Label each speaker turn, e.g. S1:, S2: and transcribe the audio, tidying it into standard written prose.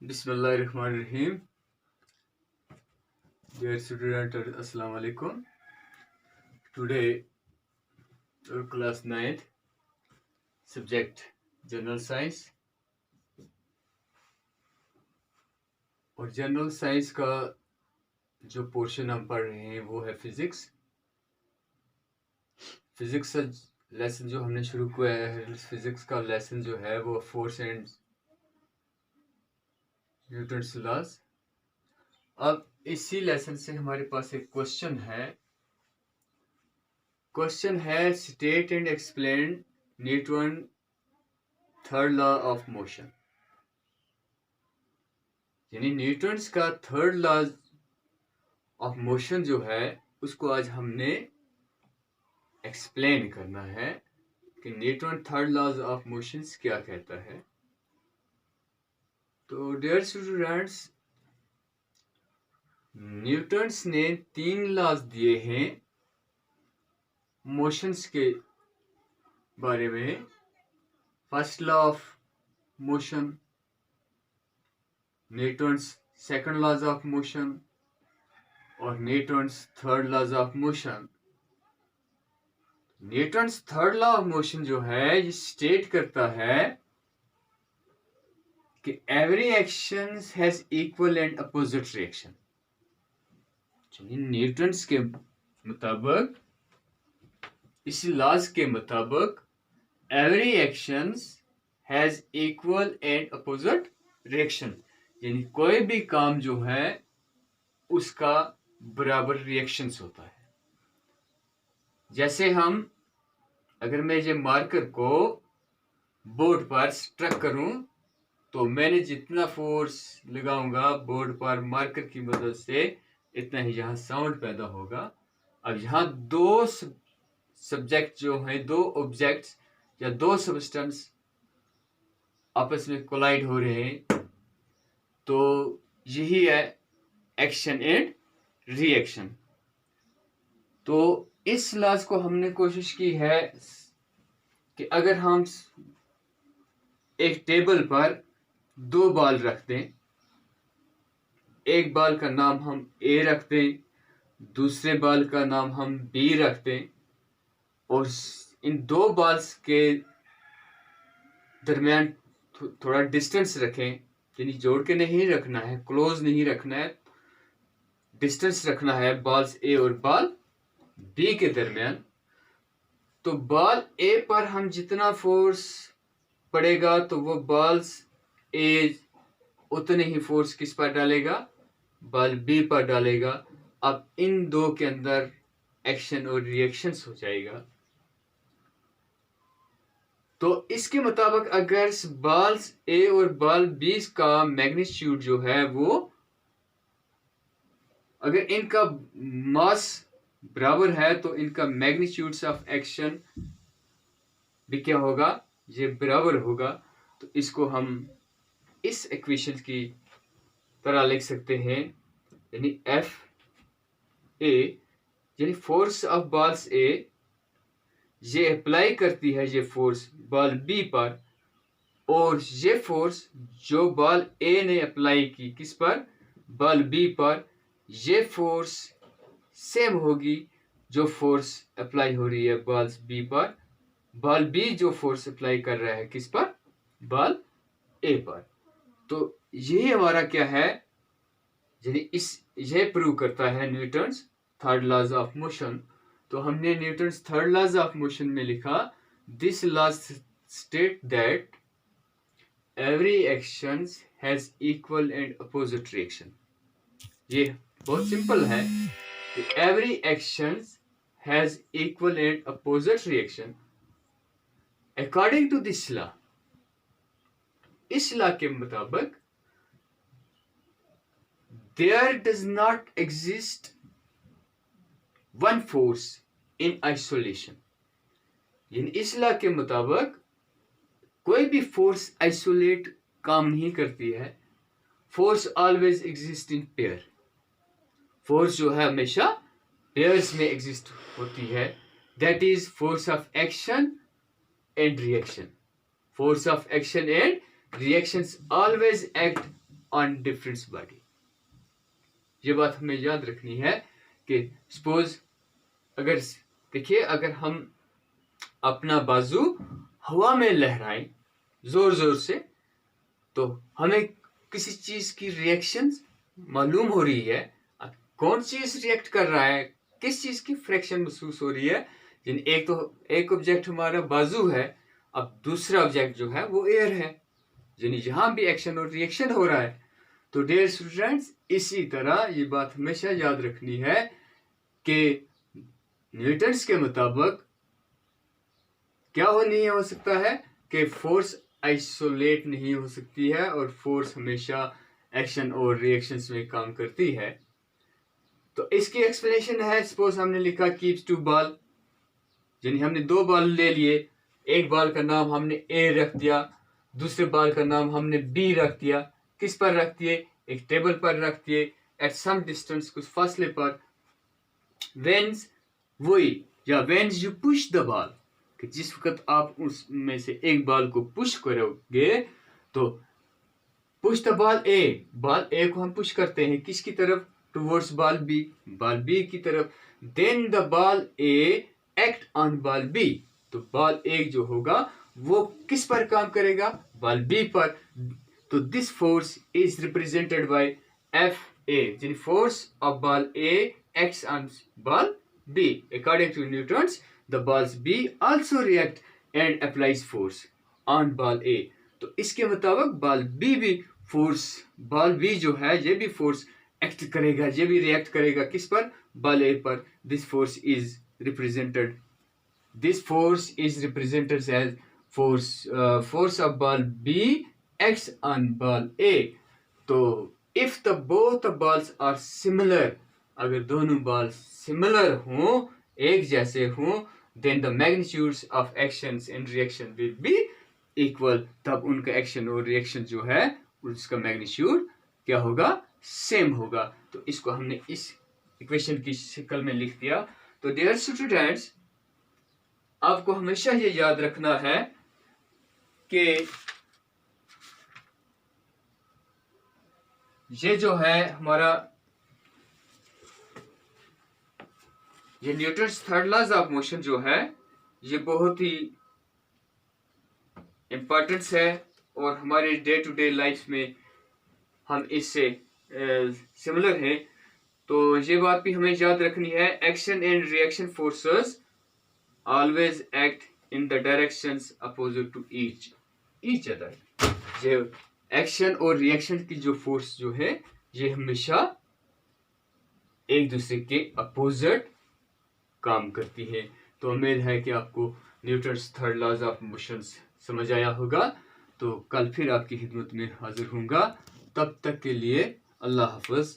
S1: Bismillahirrahmanirrahim. Dear student, Assalamu alaikum. Today, our class 9th subject General Science. और general science का जो portion हम पढ़ रहे हैं वो है फिजिक्स। फिजिक्स का लेसन जो हमने शुरू किया है, फिजिक्स का लेसन जो है वो फोर्स एंड न्यूटन्स लॉज। अब इसी लेसन से हमारे पास एक क्वेश्चन है state and explain Newton third law of motion. यानी न्यूटन्स का थर्ड लॉ ऑफ मोशन जो है उसको आज हमने एक्सप्लेन करना है कि Newton third laws of motions क्या कहता है। तो डियर स्टूडेंट्स, न्यूटन्स ने 3 लॉज दिए हैं मोशंस के बारे में। First law of motion, Newton's second laws of motion और Newton's third laws of motion. Newton's third law of motion जो है ये स्टेट करता है कि every action has equal and opposite reaction. Newton's के मुताबिक, इस लॉज के मुताबिक every action has equal and opposite reaction. यानी कोई भी काम जो है उसका बराबर रिएक्शंस होता है। जैसे अगर मैं ये मार्कर को बोर्ड पर स्ट्रक करूं तो मैंने जितना फोर्स लगाऊंगा बोर्ड पर मार्कर की मदद से इतना ही यहाँ साउंड पैदा होगा। अब यहाँ दो सब्जेक्ट जो हैं, दो ऑब्जेक्ट्स या दो सबस्टेंस आपस में कोलाइड हो रहे हैं, तो यही है एक्शन एंड रिएक्शन। तो इस लॉज को हमने कोशिश की है कि अगर हम एक टेबल पर 2 बॉल रख दें, एक बॉल का नाम हम ए रख दें, दूसरे बॉल का नाम हम बी रख दें और इन 2 बॉल्स के दरमियान थोड़ा डिस्टेंस रखें। यानी जोड़ के नहीं रखना है, क्लोज नहीं रखना है, डिस्टेंस रखना है बॉल्स ए और बॉल बी के दरमियान। तो बॉल ए पर हम जितना फोर्स पड़ेगा तो वो बॉल्स ए उतने ही फोर्स किस पर डालेगा, बॉल बी पर डालेगा। अब इन दो के अंदर एक्शन और रिएक्शंस हो जाएगा। तो इसके मुताबिक अगर बॉल्स ए और बॉल बी का मैग्नीट्यूड जो है वो, अगर इनका मास बराबर है तो इनका मैग्नीट्यूड्स ऑफ एक्शन भी क्या होगा, ये बराबर होगा। तो इसको हम इस इक्वेशन की तरह लिख सकते हैं। यानी एफ ए यानी फोर्स ऑफ बॉल्स ए, ये अप्लाई करती है ये फोर्स बॉल बी पर, और ये फोर्स जो बॉल ए ने अप्लाई की किस पर, बॉल बी पर, ये फोर्स सेम होगी जो फोर्स अप्लाई हो रही है बॉल बी पर। बॉल बी जो फोर्स अप्लाई कर रहा है किस पर, बॉल ए पर। तो यही हमारा क्या है, यानी यह प्रूव करता है Newton's third laws of motion. तो हमने Newton's third laws of motion में लिखा, this laws state that every action has equal and opposite reaction. ये बहुत सिंपल है कि every action has equal and opposite reaction according to this law. इस law के मुताबिक there does not exist one force in isolation। यानी इस law के मुताबिक कोई भी फोर्स आइसोलेट काम नहीं करती है। Force always exist in pair. Force जो है हमेशा पेयर्स में एग्जिस्ट होती है। That is force of action and reaction. Force of action and reactions always act on different body. ये बात हमें याद रखनी है कि सपोज अगर देखिए, अगर हम अपना बाजू हवा में लहराएं जोर जोर से, तो हमें किसी चीज की रिएक्शन मालूम हो रही है। कौन चीज रिएक्ट कर रहा है, किस चीज की फ्रैक्शन महसूस हो रही है। एक ऑब्जेक्ट हमारा बाजू है, अब दूसरा ऑब्जेक्ट जो है वो एयर है, यानी जहां भी एक्शन और रिएक्शन हो रहा है। तो डियर स्टूडेंट्स, इसी तरह ये बात हमेशा याद रखनी है कि न्यूटन्स के मुताबिक क्या नहीं हो सकता है कि फोर्स आइसोलेट नहीं हो सकती है, और फोर्स हमेशा एक्शन और रिएक्शंस में काम करती है। तो इसकी एक्सप्लेनेशन है, सपोज हमने लिखा कीप्स टू बॉल, यानी हमने दो बॉल ले लिए, एक बॉल का नाम हमने ए रख दिया, दूसरे बॉल का नाम हमने बी रख दिया। किस पर रख दिए? एक टेबल पर रख दिए, एट सम डिस्टेंस, कुछ फासले पर। वेन्स वही, या veins you push the ball, कि जिस वक्त आप उसमें से एक बॉल को पुश करोगे, तो पुश द बॉल ए को हम पुश करते हैं किसकी तरफ? टुवर्ड्स बॉल बी की तरफ। Then the ball A act on ball B, तो बॉल ए जो होगा वो किस पर काम करेगा? बॉल बी पर। तो this force is represented by F A, यानी force of ball A acts on ball B. According to Newton's, the balls B also react and applies force on ball A। तो इसके मुताबिक ball B जो है ये भी force act करेगा, ये भी रिएक्ट करेगा किस पर? बॉल A पर। This force is represented as force of ball B acts on ball A। तो if the both balls are similar, अगर दोनों बॉल सिमिलर हों, एक जैसे हों, then the magnitudes of actions and reaction will be equal। तब उनका action और रिएक्शन जो है उसका मैग्नीट्यूड क्या होगा? सेम होगा। तो इसको हमने इस इक्वेशन की शक्ल में लिख दिया। तो डियर स्टूडेंट्स, आपको हमेशा ये याद रखना है कि ये जो है हमारा ये Newton's third laws of motion जो है ये बहुत ही इम्पोर्टेंस है, और हमारे डे टू डे लाइफ में हम इससे सिमिलर हैं। तो ये बात भी हमें याद रखनी है, action and reaction forces always act in the directions opposite to each other. ये एक्शन और रिएक्शन की जो फोर्स जो है ये हमेशा एक दूसरे के अपोजिट काम करती है। तो उम्मीद है कि आपको Newton's third laws of motion समझ आया होगा। तो कल फिर आपकी खिदमत में हाजिर होऊंगा, तब तक के लिए अल्लाह हाफ़िज़।